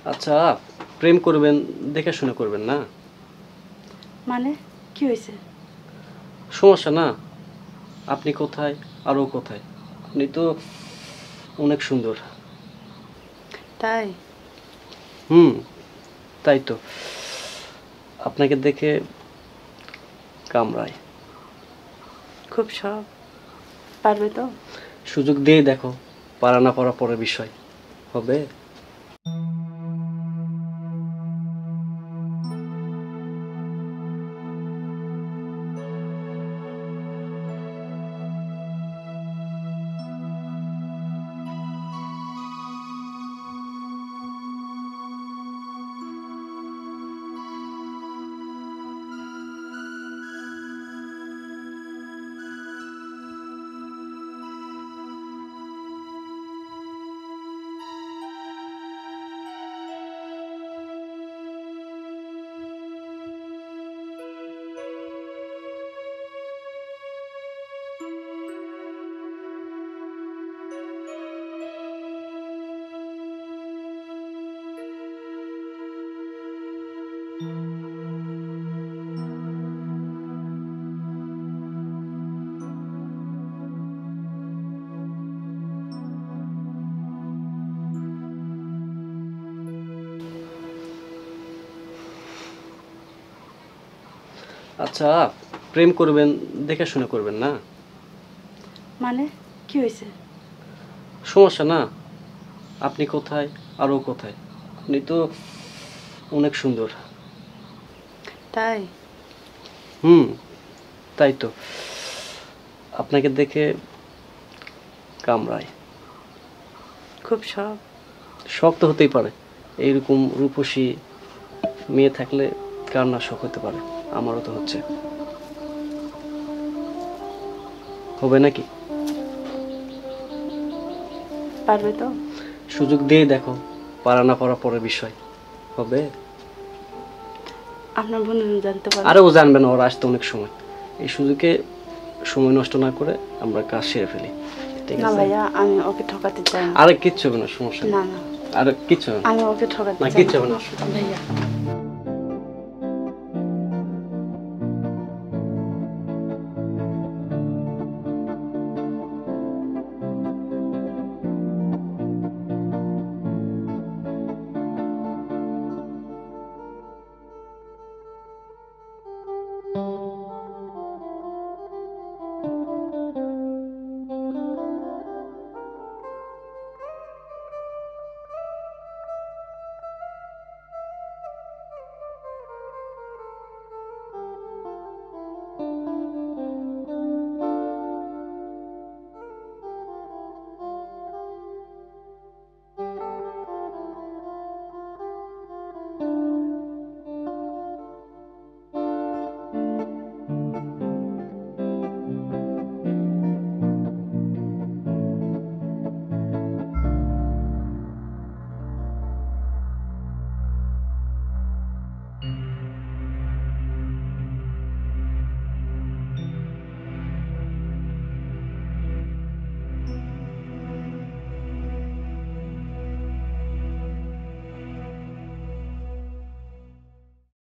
আচ্ছা, প্রেম করবেন দেখে শুনে করবেন না। মানে কি হয়েছে? সমস্যা না। আপনি কোথায় আর ও কোথায়? আপনি তো অনেক সুন্দর। তাই? হুম, তাই তো। আপনাকে দেখে কামড়ায়। খুব শখ। পারবে তো? সুযোগ দিয়ে দেখো, পারা না পারা পরের বিষয়। হবে? আচ্ছা, প্রেম করবেন দেখে শুনে করবেন না। মানে কি হয়েছে? সমস্যা না। আপনি কোথায় আর ও কোথায়? আপনি তো অনেক সুন্দর। তাই? হুম, তাই তো। আপনাকে দেখে কামড়ায়। খুব শখ। শখ তো হতেই পারে। এইরকম রূপসী মেয়ে থাকলে কার না শখ হতে পারে। আমারও তো হচ্ছে। হবে নাকি? পারবে তো? সুযোগ দিয়ে দেখো, পারা না পারা পরের বিষয়। হবে? আপনার বন্ধু জানতে পারবে? আরে ও জানবে না, ওর আসতে অনেক সময়। এই সুযোগে সময় নষ্ট না করে আমরা কাজ সেরে ফেলি। ঠিক না আছে? ভাইয়া, আমি ওকে ঠকাতে চাই না। আরে কিচ্ছু হবে না, সমস্যা নেই। না না, আরে কিচ্ছু হবে না। আমি ওকে ঠকাতে না চাই কিচ্ছু না হবে না। ভাইয়া।